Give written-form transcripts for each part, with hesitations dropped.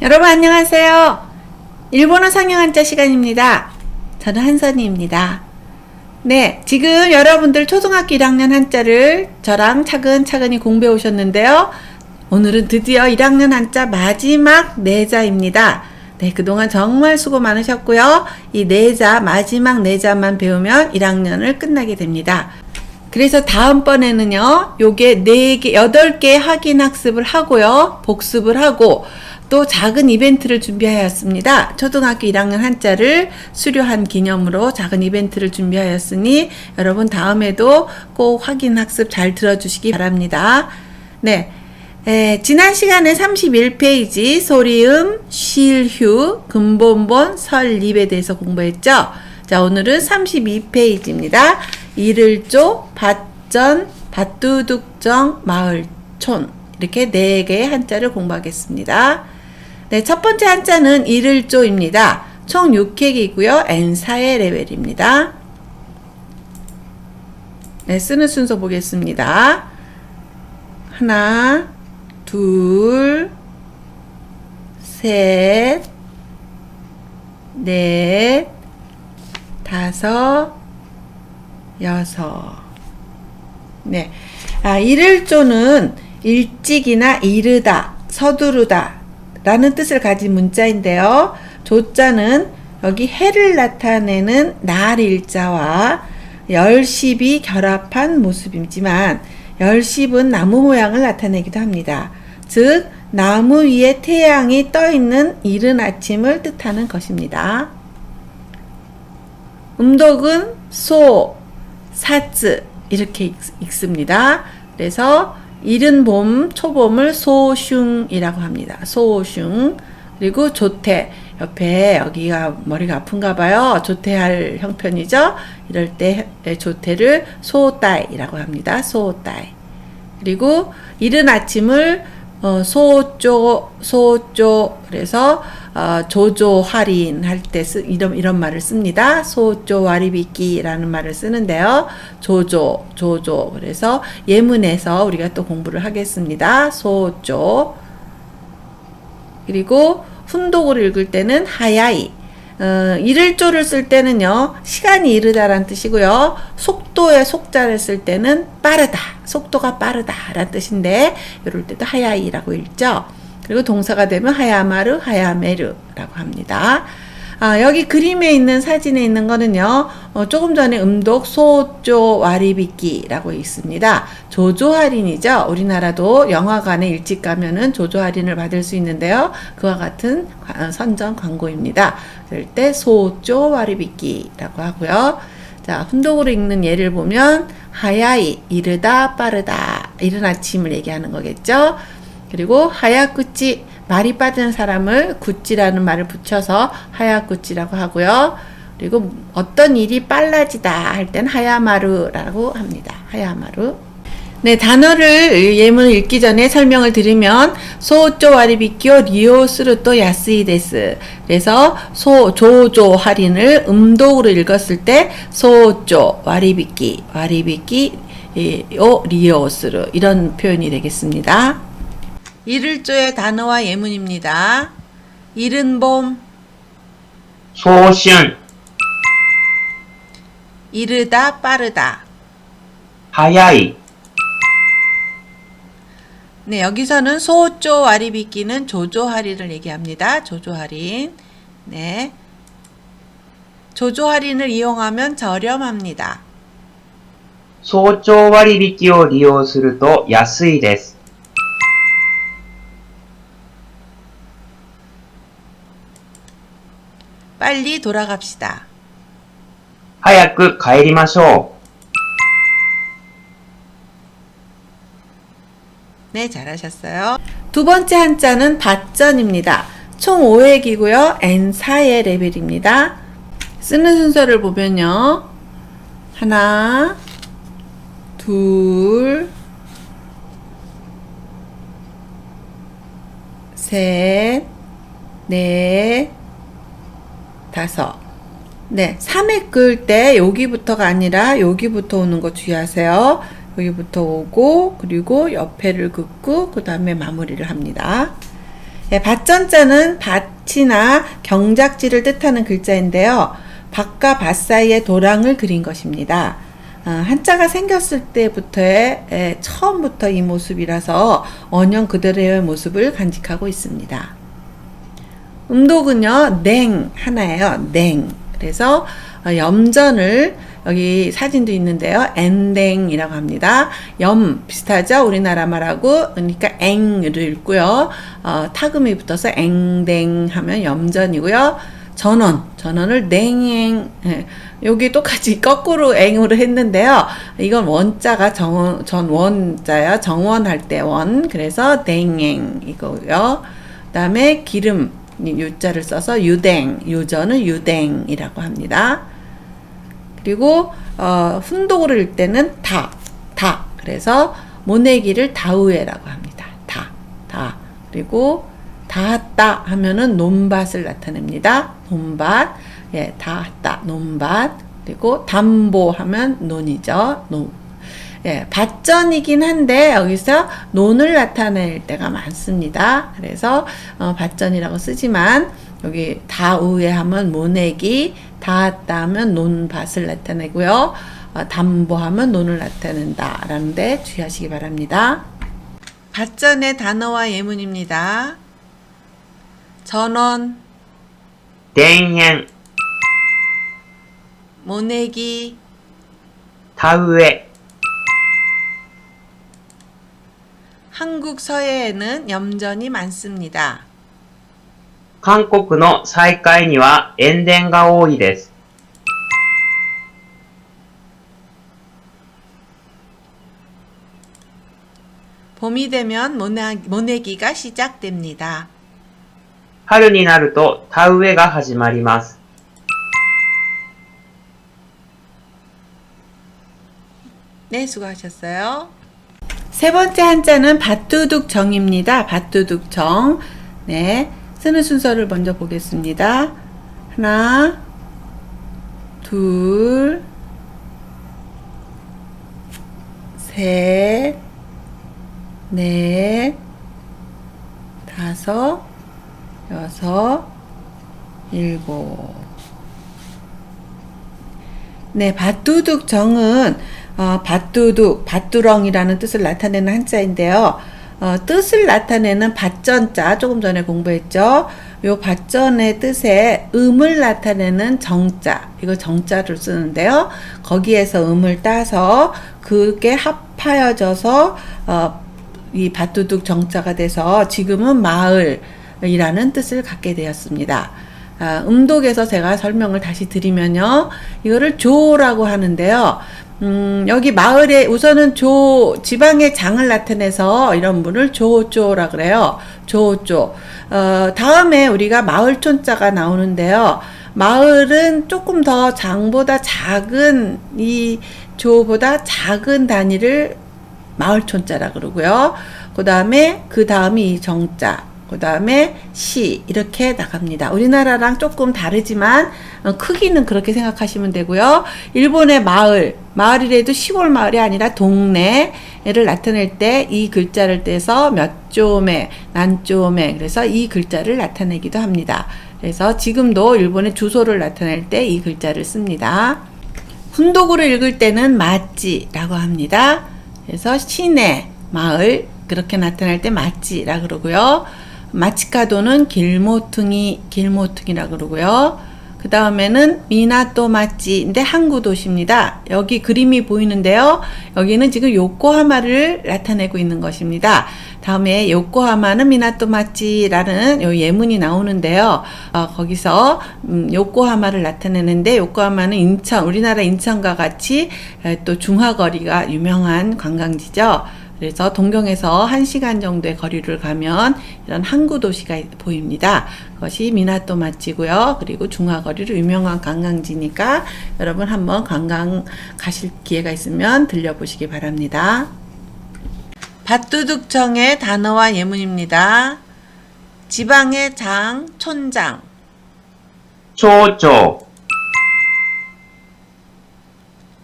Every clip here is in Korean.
여러분 안녕하세요. 일본어 상용 한자 시간입니다. 저는 한선희입니다. 네, 지금 여러분들 초등학교 1학년 한자를 저랑 차근차근히 공부해 오셨는데요. 오늘은 드디어 1학년 한자 마지막 내자입니다. 네, 그동안 정말 수고 많으셨고요. 이 내자, 마지막 내자만 배우면 1학년을 끝나게 됩니다. 그래서 다음번에는요, 요게 4개, 8개 확인 학습을 하고요, 복습을 하고, 또 작은 이벤트를 준비하였습니다. 초등학교 1학년 한자를 수료한 기념으로 작은 이벤트를 준비하였으니, 여러분 다음에도 꼭 확인 학습 잘 들어주시기 바랍니다. 네. 지난 시간에 31페이지 소리음, 실휴, 근본본, 설립에 대해서 공부했죠. 자, 오늘은 32페이지입니다. 이를조, 밭전, 밭두둑정, 마을촌 이렇게 4개의 한자를 공부하겠습니다. 네, 첫 번째 한자는 이를조입니다. 총 6획이고요. N4의 레벨입니다. 네, 쓰는 순서 보겠습니다. 하나, 둘, 셋, 넷, 다섯, 여섯. 네. 이를조는 일찍이나 이르다, 서두르다 라는 뜻을 가진 문자인데요. 조자는 여기 해를 나타내는 날 일자와 열십이 결합한 모습이지만 열십은 나무 모양을 나타내기도 합니다. 즉 나무 위에 태양이 떠 있는 이른 아침을 뜻하는 것입니다. 음독은 소, 사즈 이렇게 읽습니다. 그래서 이른 봄, 초봄을 소슝이라고 합니다. 소슝. 그리고 조퇴. 옆에 여기가 머리가 아픈가 봐요. 조퇴할 형편이죠. 이럴 때 조퇴를 소따이라고 합니다. 소따이. 그리고 이른 아침을 소조. 그래서 조조할인 할 때 이런 말을 씁니다. 소조와리비끼라는 말을 쓰는데요. 조조. 그래서 예문에서 우리가 또 공부를 하겠습니다. 소조. 그리고 훈독을 읽을 때는 하야이. 이를조를 쓸 때는요, 시간이 이르다라는 뜻이고요. 속도의 속자를 쓸 때는 빠르다, 속도가 빠르다라는 뜻인데, 이럴 때도 하야이라고 읽죠. 그리고 동사가 되면 하야마르, 하야메르라고 합니다. 여기 그림에 있는 사진에 있는 거는요, 조금 전에 음독 소조 와리비끼라고 있습니다. 조조 할인이죠. 우리나라도 영화관에 일찍 가면은 조조 할인을 받을 수 있는데요. 그와 같은 선전 광고입니다. 그럴 때 소조 와리비끼라고 하고요. 자, 훈독으로 읽는 예를 보면 하야이, 이르다, 빠르다, 이른 아침을 얘기하는 거겠죠. 그리고 하야쿠치, 말이 빠진 사람을 구찌라는 말을 붙여서 하야쿠치라고 하고요. 그리고 어떤 일이 빨라지다 할 땐 하야마루라고 합니다. 하야마루. 네, 단어를 예문을 읽기 전에 설명을 드리면 소조 와리비끼오 리오스루토 야스이 데스. 그래서 조조 할인을 음독으로 읽었을 때 소조 와리비끼 오 리오스루 이런 표현이 되겠습니다. 이를조의 단어와 예문입니다. 이른 봄, 소슌, 이르다, 빠르다. 하야이, 네, 여기서는 소조 와리비끼는 조조 할인을 얘기합니다. 조조 할인. 네. 조조 할인을 이용하면 저렴합니다. 소조 와리비끼を利用すると安いです。 빨리 돌아갑시다. 早く帰りましょ 네, 잘하셨어요. 두 번째 한자는 밭전입니다. 총 5획이고요. N4의 레벨입니다. 쓰는 순서를 보면요. 하나, 둘, 셋, 넷, 다섯. 네, 3획 그을 때 여기부터가 아니라 여기부터 오는 거 주의하세요. 여기부터 오고 그리고 옆에를 긋고 그 다음에 마무리를 합니다. 예, 밭전자는 밭이나 경작지를 뜻하는 글자인데요. 밭과 밭 사이의 도랑을 그린 것입니다. 한자가 생겼을 때부터의 처음부터 이 모습이라서 원형 그대로의 모습을 간직하고 있습니다. 음독은요, 냉 하나예요. 냉. 그래서 염전을 여기 사진도 있는데요. 엔댕이라고 합니다. 염 비슷하죠? 우리나라 말하고. 그러니까 앵을 읽고요. 타금이 붙어서 앵댕 하면 염전이고요. 전원을 냉행. 예, 여기 똑같이 거꾸로 앵으로 했는데요. 이건 원자가 전원자야. 정원할 때 원. 그래서 냉행 이거고요. 그 다음에 기름 유자를 써서 유댕. 유전을 유댕이라고 합니다. 그리고 훈독으로 읽을 때는 다. 그래서 모내기를 다우에라고 합니다. 다. 그리고 다했다 하면은 논밭을 나타냅니다. 논밭. 예, 다했다. 논밭. 그리고 담보하면 논이죠. 논. 예, 밭전이긴 한데 여기서 논을 나타낼 때가 많습니다. 그래서 밭전이라고 쓰지만 여기 다우에 하면 모내기, 닿았다 하면 논밭을 나타내고요. 담보하면 논을 나타낸다 라는 데 주의하시기 바랍니다. 밭전의 단어와 예문입니다. 전원, 田園、 모내기, 田植え、 한국 서해에는 염전이 많습니다. 韓国の西海には塩田が多いです。 봄이 되면 모내기가 시작됩니다. 春になると田植えが始まります。 네, 수고하셨어요. 세 번째 한자는 밭두둑정입니다. 밭두둑정. 네, 쓰는 순서를 먼저 보겠습니다. 하나, 둘, 셋, 넷, 다섯, 여섯, 일곱. 네, 밭두둑정은 밭두둑, 밭두렁이라는 뜻을 나타내는 한자인데요. 뜻을 나타내는 밭전자, 조금 전에 공부했죠. 요 밭전의 뜻에 음을 나타내는 정자, 이거 정자를 쓰는데요. 거기에서 음을 따서 그게 합하여져서 이 밭두둑 정자가 돼서 지금은 마을이라는 뜻을 갖게 되었습니다. 음독에서 제가 설명을 다시 드리면요. 이거를 조라고 하는데요. 여기 마을에 우선은 지방의 장을 나타내서 이런 분을 조조라 그래요. 조조. 다음에 우리가 마을촌자가 나오는데요. 마을은 조금 더 장보다 작은 이 조보다 작은 단위를 마을촌자라 그러고요. 그 다음이 이 정자. 그 다음에 시 이렇게 나갑니다. 우리나라랑 조금 다르지만 크기는 그렇게 생각하시면 되고요. 일본의 마을이라도 시골 마을이 아니라 동네를 나타낼 때 이 글자를 떼서 몇 조매, 난조매 그래서 이 글자를 나타내기도 합니다. 그래서 지금도 일본의 주소를 나타낼 때 이 글자를 씁니다. 훈독으로 읽을 때는 마찌라고 합니다. 그래서 시내, 마을 그렇게 나타낼 때 마찌라 그러고요. 마치카도는 길모퉁이라 그러고요. 그 다음에는 미나토 마찌인데 항구 도시입니다. 여기 그림이 보이는데요. 여기는 지금 요코하마를 나타내고 있는 것입니다. 다음에 요코하마는 미나토 마찌라는 요 예문이 나오는데요. 거기서 요코하마를 나타내는데 요코하마는 인천, 우리나라 인천과 같이 또 중화거리가 유명한 관광지죠. 그래서 동경에서 1시간 정도의 거리를 가면 이런 항구 도시가 보입니다. 그것이 미나토 마찌고요. 그리고 중화거리로 유명한 관광지니까 여러분 한번 관광 가실 기회가 있으면 들려보시기 바랍니다. 밭두둑정의 단어와 예문입니다. 지방의 장, 촌장. 町長、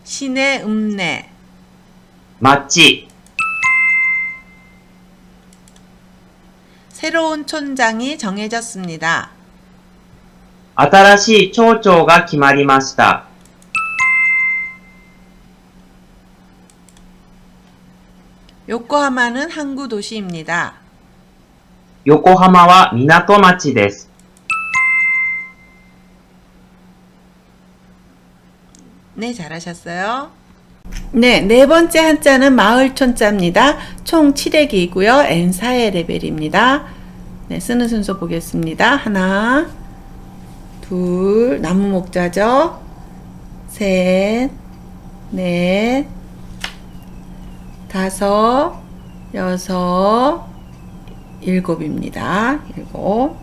시내 읍내. 町、 새로운 촌장이 정해졌습니다. 新しい町長が決まりました。 요코하마는 항구 도시입니다. 横浜は港町です。 네, 잘하셨어요. 네, 네 번째 한자는 마을촌자입니다. 총 7회기이고요. N4의 레벨입니다. 네, 쓰는 순서 보겠습니다. 하나, 둘, 나무 목자죠. 셋, 넷, 다섯, 여섯, 일곱입니다. 일곱.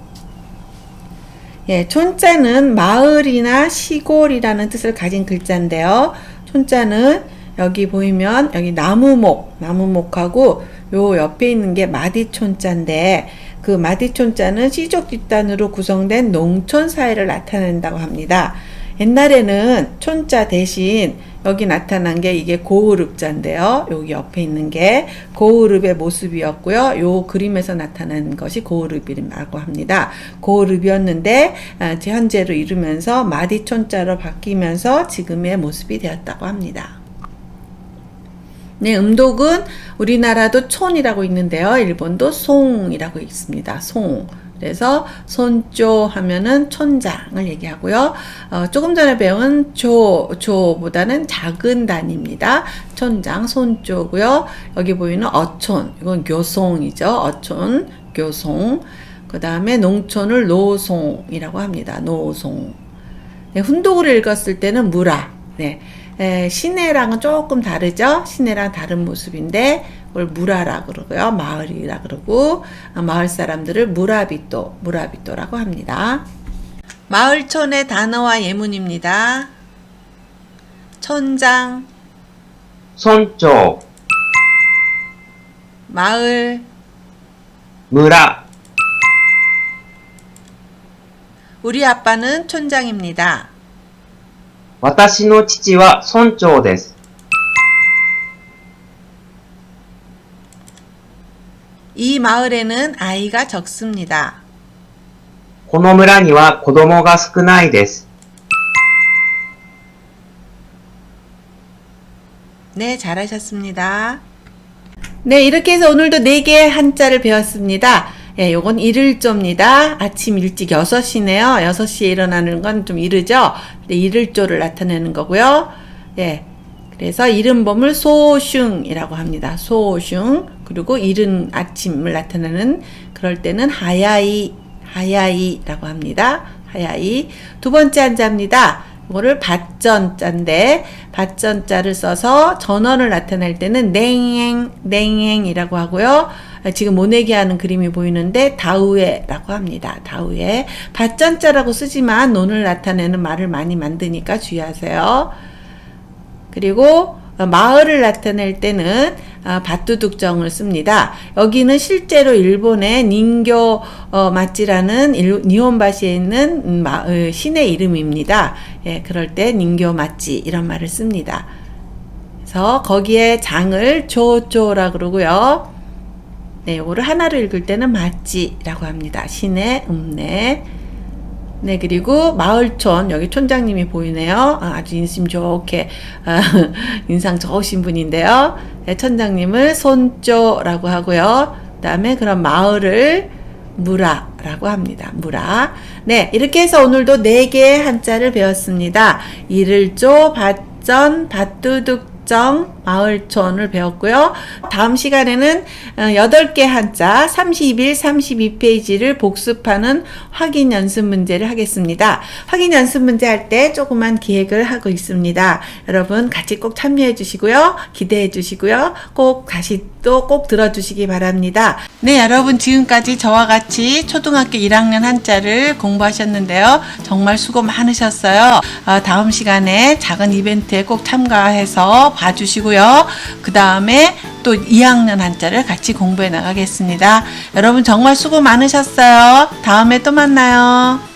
예, 촌자는 마을이나 시골이라는 뜻을 가진 글자인데요. 촌자는 여기 보이면 여기 나무목하고 요 옆에 있는 게 마디촌자인데 그 마디촌자는 시족 집단으로 구성된 농촌 사회를 나타낸다고 합니다. 옛날에는 촌자 대신 여기 나타난 게 이게 고흐룹자인데요. 여기 옆에 있는 게 고흐룹의 모습이었고요. 요 그림에서 나타난 것이 고흐룹이라고 합니다. 고흐룹이었는데 현재로 이루면서 마디촌자로 바뀌면서 지금의 모습이 되었다고 합니다. 네, 음독은 우리나라도 촌이라고 있는데요. 일본도 송이라고 있습니다. 송. 그래서 손조 하면은 촌장을 얘기하고요. 조금 전에 배운 조보다는 작은 단위입니다. 촌장, 손조고요. 여기 보이는 어촌, 이건 교송이죠. 어촌, 교송. 그 다음에 농촌을 노송이라고 합니다. 노송. 네, 훈독을 읽었을 때는 무라. 네. 시내랑은 조금 다르죠? 시내랑 다른 모습인데, 그걸 무라라 그러고요. 마을이라 그러고, 마을 사람들을 무라비또라고 합니다. 마을촌의 단어와 예문입니다. 촌장, 村長、 마을, 村、 우리 아빠는 촌장입니다. 私の父は村長です。 이 마을에는 아이가 적습니다. この村には子供が少ないです。 네, 잘하셨습니다. 네, 이렇게 해서 오늘도 4개의 한자를 배웠습니다. 예, 요건 일을조입니다. 아침 일찍 6시네요. 6시에 일어나는 건 좀 이르죠? 근데 일을조를 나타내는 거고요. 예. 그래서 이른 봄을 소슝이라고 합니다. 소슝. 그리고 이른 아침을 나타내는 그럴 때는 하야이라고 합니다. 하야이. 두 번째 한자입니다. 이거를 밭전자인데 밭전자를 써서 전원을 나타낼 때는 냉행이라고 하고요. 지금 모내기 하는 그림이 보이는데 다우에라고 합니다. 다우에. 밭전자라고 쓰지만 논을 나타내는 말을 많이 만드니까 주의하세요. 그리고 마을을 나타낼 때는 밭두둑정을 씁니다. 여기는 실제로 일본의 닌교 마찌라는 니혼바시에 있는 신의 이름입니다. 예, 그럴 때 닌교 마찌 이런 말을 씁니다. 그래서 거기에 장을 조조라 그러고요. 네, 요거를 하나로 읽을 때는 마찌라고 합니다. 신의 읍내. 네, 그리고 마을촌, 여기 촌장님이 보이네요. 아주 인심 좋게, 인상 좋으신 분인데요. 네, 촌장님을 손조라고 하고요. 그 다음에 그런 마을을 무라라고 합니다. 무라. 네, 이렇게 해서 오늘도 4개의 한자를 배웠습니다. 이를조, 밭전, 밭두둑, 마을촌을 배웠고요. 다음 시간에는 8개 한자 31, 32페이지를 복습하는 확인 연습 문제를 하겠습니다. 확인 연습 문제 할 때 조그만 기획을 하고 있습니다. 여러분 같이 꼭 참여해 주시고요. 기대해 주시고요. 꼭 다시 또 꼭 들어주시기 바랍니다. 네, 여러분 지금까지 저와 같이 초등학교 1학년 한자를 공부하셨는데요. 정말 수고 많으셨어요. 다음 시간에 작은 이벤트에 꼭 참가해서 봐주시고요. 그 다음에 또 2학년 한자를 같이 공부해 나가겠습니다. 여러분 정말 수고 많으셨어요. 다음에 또 만나요.